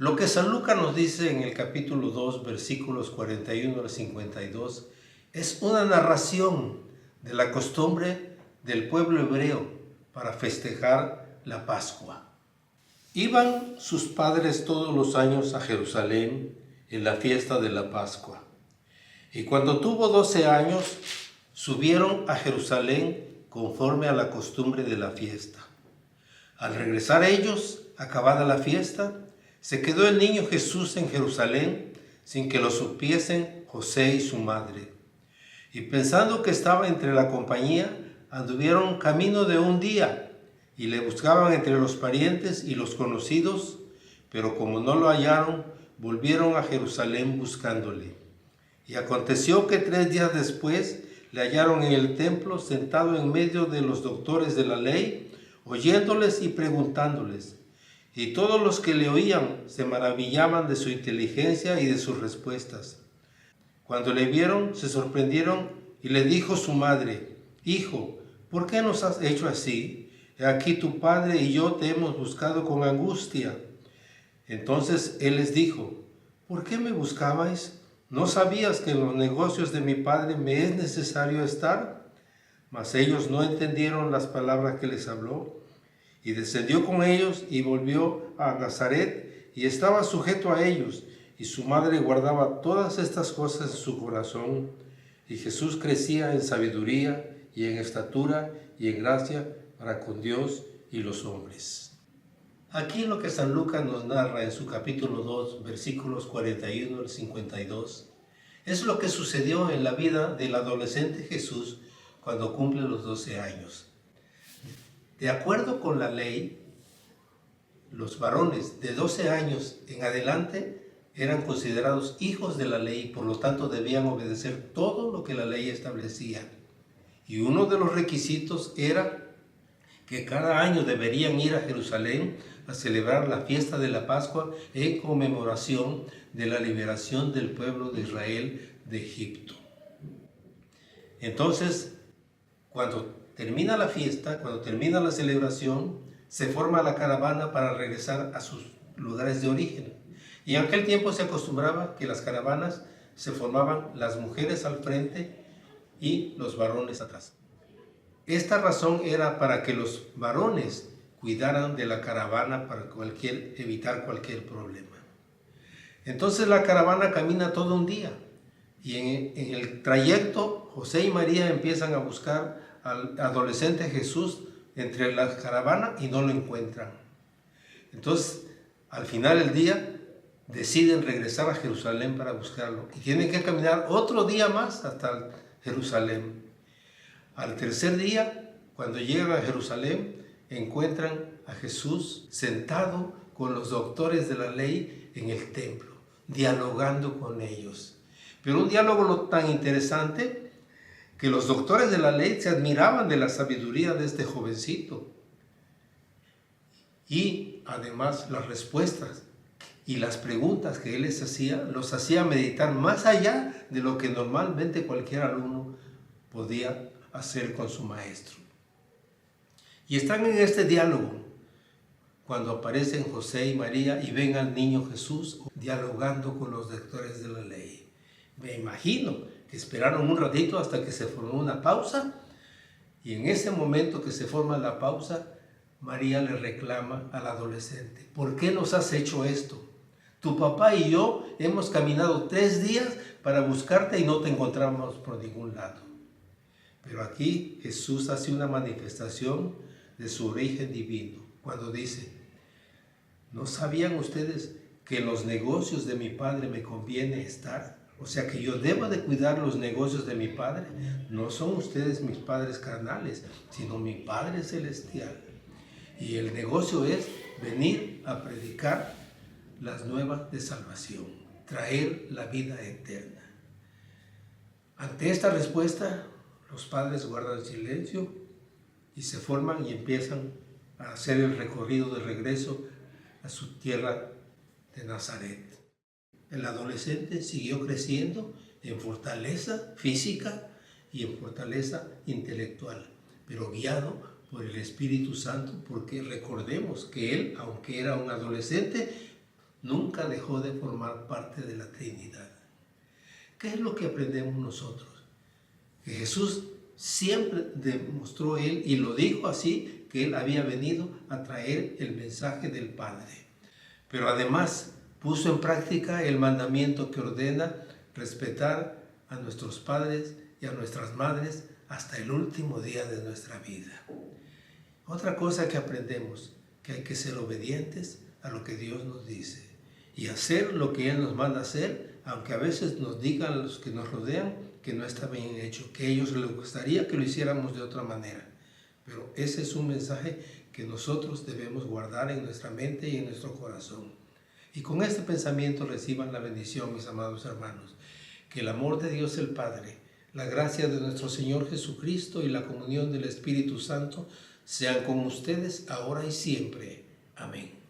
Lo que San Lucas nos dice en el capítulo 2, versículos 41 al 52, es una narración de la costumbre del pueblo hebreo para festejar la Pascua. Iban sus padres todos los años a Jerusalén en la fiesta de la Pascua. Y cuando tuvo 12 años, subieron a Jerusalén conforme a la costumbre de la fiesta. Al regresar ellos, acabada la fiesta, se quedó el niño Jesús en Jerusalén sin que lo supiesen José y su madre. Y pensando que estaba entre la compañía, anduvieron camino de un día y le buscaban entre los parientes y los conocidos, pero como no lo hallaron, volvieron a Jerusalén buscándole. Y aconteció que 3 días después le hallaron en el templo sentado en medio de los doctores de la ley, oyéndoles y preguntándoles. Y todos los que le oían se maravillaban de su inteligencia y de sus respuestas. Cuando le vieron, se sorprendieron y le dijo su madre: Hijo, ¿por qué nos has hecho así? He aquí tu padre y yo te hemos buscado con angustia. Entonces él les dijo: ¿por qué me buscabais? ¿No sabías que en los negocios de mi padre me es necesario estar? Mas ellos no entendieron las palabras que les habló. Y descendió con ellos y volvió a Nazaret y estaba sujeto a ellos. Y su madre guardaba todas estas cosas en su corazón. Y Jesús crecía en sabiduría y en estatura y en gracia para con Dios y los hombres. Aquí lo que San Lucas nos narra en su capítulo 2, versículos 41 al 52, es lo que sucedió en la vida del adolescente Jesús cuando cumple los 12 años. De acuerdo con la ley, los varones de 12 años en adelante eran considerados hijos de la ley, por lo tanto debían obedecer todo lo que la ley establecía. Y uno de los requisitos era que cada año deberían ir a Jerusalén a celebrar la fiesta de la Pascua en conmemoración de la liberación del pueblo de Israel de Egipto. Entonces, cuando termina la fiesta, cuando termina la celebración, se forma la caravana para regresar a sus lugares de origen. Y en aquel tiempo se acostumbraba que las caravanas se formaban las mujeres al frente y los varones atrás. Esta razón era para que los varones cuidaran de la caravana para evitar cualquier problema. Entonces la caravana camina todo un día y en el trayecto José y María empiezan a buscar al adolescente Jesús entre la caravana y no lo encuentran. Entonces al final del día deciden regresar a Jerusalén para buscarlo y tienen que caminar otro día más hasta Jerusalén. Al tercer día, cuando llegan a Jerusalén, encuentran a Jesús sentado con los doctores de la ley en el templo, dialogando con ellos. Pero un diálogo tan interesante que los doctores de la ley se admiraban de la sabiduría de este jovencito. Y además las respuestas y las preguntas que él les hacía, los hacía meditar más allá de lo que normalmente cualquier alumno podía hacer con su maestro. Y están en este diálogo cuando aparecen José y María y ven al niño Jesús dialogando con los doctores de la ley. Me imagino que esperaron un ratito hasta que se formó una pausa y en ese momento que se forma la pausa, María le reclama al adolescente: ¿por qué nos has hecho esto? Tu papá y yo hemos caminado 3 días para buscarte y no te encontramos por ningún lado. Pero aquí Jesús hace una manifestación de su origen divino cuando dice: ¿no sabían ustedes que en los negocios de mi Padre me conviene estar? O sea que yo debo de cuidar los negocios de mi Padre. No son ustedes mis padres carnales, sino mi Padre celestial. Y el negocio es venir a predicar las nuevas de salvación, traer la vida eterna. Ante esta respuesta, los padres guardan silencio y se forman y empiezan a hacer el recorrido de regreso a su tierra de Nazaret. El adolescente siguió creciendo en fortaleza física y en fortaleza intelectual, pero guiado por el Espíritu Santo, porque recordemos que él, aunque era un adolescente, nunca dejó de formar parte de la Trinidad. ¿Qué es lo que aprendemos nosotros? Que Jesús siempre demostró él, y lo dijo así, que él había venido a traer el mensaje del Padre. Pero además puso en práctica el mandamiento que ordena respetar a nuestros padres y a nuestras madres hasta el último día de nuestra vida. Otra cosa que aprendemos, que hay que ser obedientes a lo que Dios nos dice y hacer lo que Él nos manda hacer, aunque a veces nos digan los que nos rodean que no está bien hecho, que a ellos les gustaría que lo hiciéramos de otra manera. Pero ese es un mensaje que nosotros debemos guardar en nuestra mente y en nuestro corazón. Y con este pensamiento reciban la bendición, mis amados hermanos. Que el amor de Dios el Padre, la gracia de nuestro Señor Jesucristo y la comunión del Espíritu Santo sean con ustedes ahora y siempre. Amén.